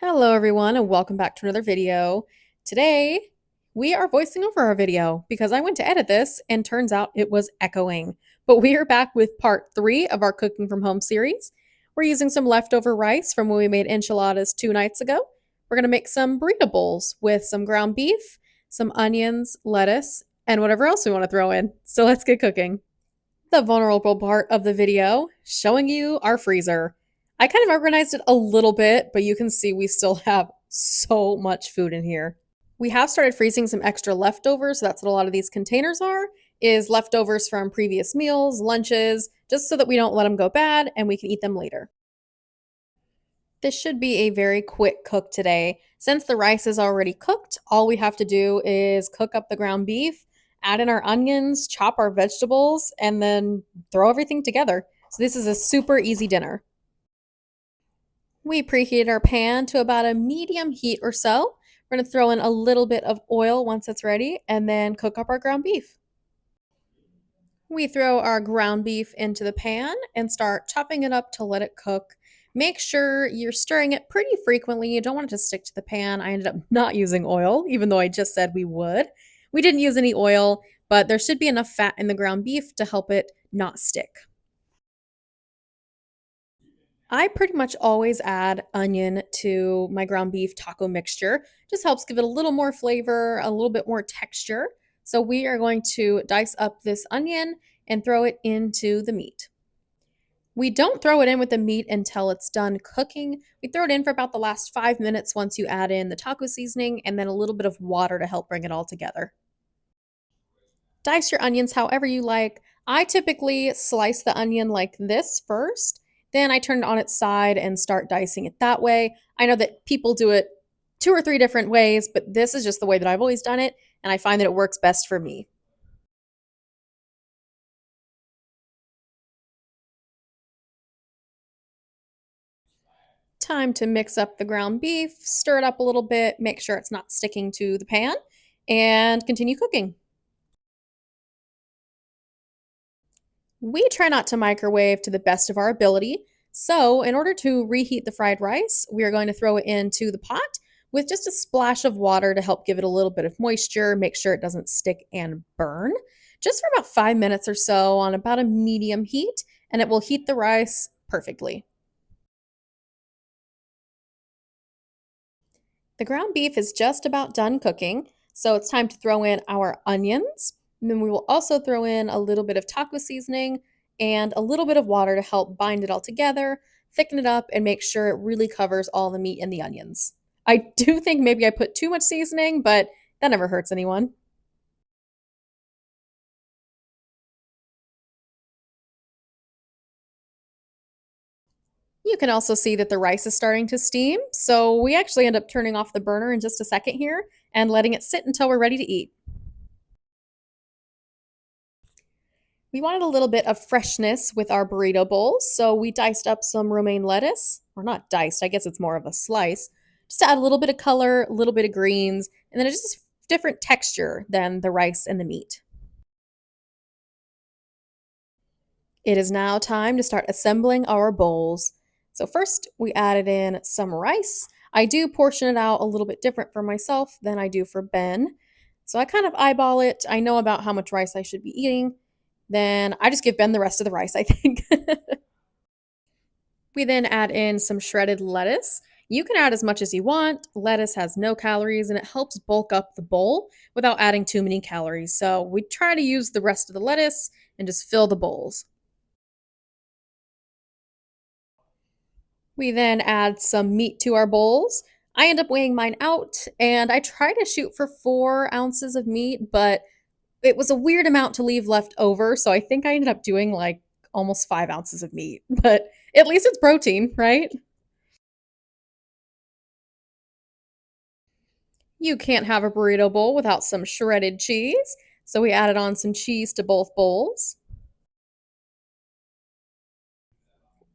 Hello everyone and welcome back to another video. Today we are voicing over our video because I went to edit this and turns out it was echoing. But we are back with part 3 of our cooking from home series. We're using some leftover rice from when we made enchiladas 2 nights ago. We're going to make some burrito bowls with some ground beef, some onions, lettuce, and whatever else we want to throw in. So let's get cooking. The vulnerable part of the video, showing you our freezer. I kind of organized it a little bit, but you can see we still have so much food in here. We have started freezing some extra leftovers, so that's what a lot of these containers are, is leftovers from previous meals, lunches, just so that we don't let them go bad and we can eat them later. This should be a very quick cook today. Since the rice is already cooked, all we have to do is cook up the ground beef, add in our onions, chop our vegetables, and then throw everything together. So this is a super easy dinner. We preheated our pan to about a medium heat or so. We're going to throw in a little bit of oil once it's ready and then cook up our ground beef. We throw our ground beef into the pan and start chopping it up to let it cook. Make sure you're stirring it pretty frequently. You don't want it to stick to the pan. I ended up not using oil, even though I just said we would. We didn't use any oil, but there should be enough fat in the ground beef to help it not stick. I pretty much always add onion to my ground beef taco mixture. Just helps give it a little more flavor, a little bit more texture. So we are going to dice up this onion and throw it into the meat. We don't throw it in with the meat until it's done cooking. We throw it in for about the last 5 minutes once you add in the taco seasoning and then a little bit of water to help bring it all together. Dice your onions however you like. I typically slice the onion like this first, then I turn it on its side and start dicing it that way. I know that people do it 2 or 3 different ways, but this is just the way that I've always done it, and I find that it works best for me. Time to mix up the ground beef, stir it up a little bit, make sure it's not sticking to the pan, and continue cooking. We try not to microwave to the best of our ability. So, in order to reheat the fried rice, we are going to throw it into the pot with just a splash of water to help give it a little bit of moisture, make sure it doesn't stick and burn. Just for about 5 minutes or so on about a medium heat, and it will heat the rice perfectly. The ground beef is just about done cooking, so it's time to throw in our onions. And then we will also throw in a little bit of taco seasoning and a little bit of water to help bind it all together, thicken it up, and make sure it really covers all the meat and the onions. I do think maybe I put too much seasoning, but that never hurts anyone. You can also see that the rice is starting to steam, so we actually end up turning off the burner in just a second here and letting it sit until we're ready to eat. We wanted a little bit of freshness with our burrito bowls, so we diced up some romaine lettuce, or not diced, I guess it's more of a slice, just to add a little bit of color, a little bit of greens, and then it's just different texture than the rice and the meat. It is now time to start assembling our bowls. So first, we added in some rice. I do portion it out a little bit different for myself than I do for Ben. So I kind of eyeball it. I know about how much rice I should be eating. Then I just give Ben the rest of the rice, I think. We then add in some shredded lettuce. You can add as much as you want. Lettuce has no calories and it helps bulk up the bowl without adding too many calories. So we try to use the rest of the lettuce and just fill the bowls. We then add some meat to our bowls. I end up weighing mine out and I try to shoot for 4 ounces of meat, but it was a weird amount to leave left over. So I think I ended up doing like almost 5 ounces of meat, but at least it's protein, right? You can't have a burrito bowl without some shredded cheese. So we added on some cheese to both bowls.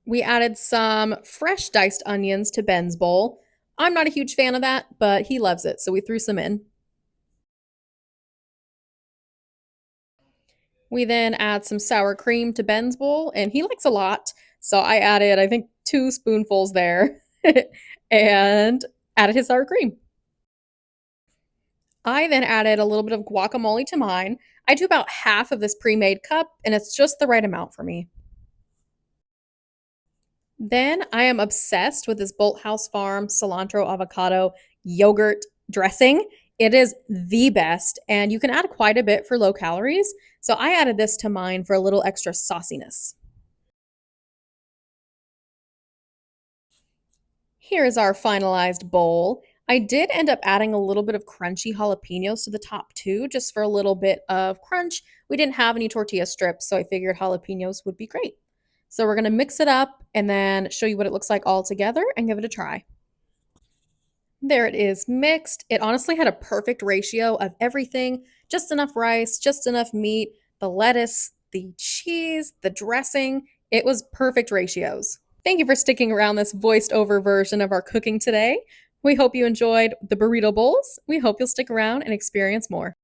We added some fresh diced onions to Ben's bowl. I'm not a huge fan of that, but he loves it, so we threw some in. We then add some sour cream to Ben's bowl, and he likes a lot. So I added, I think, 2 spoonfuls there. And added his sour cream. I then added a little bit of guacamole to mine. I do about half of this pre made cup, and it's just the right amount for me. Then I am obsessed with this Bolt House Farm cilantro avocado yogurt dressing. It is the best, and you can add quite a bit for low calories. So I added this to mine for a little extra sauciness. Here is our finalized bowl. I did end up adding a little bit of crunchy jalapenos to the top too, just for a little bit of crunch. We didn't have any tortilla strips, so I figured jalapenos would be great. So we're gonna mix it up and then show you what it looks like all together and give it a try. There it is mixed. It honestly had a perfect ratio of everything, just enough rice, just enough meat, the lettuce, the cheese, the dressing. It was perfect ratios. Thank you for sticking around this voiced over version of our cooking today. We hope you enjoyed the burrito bowls. We hope you'll stick around and experience more.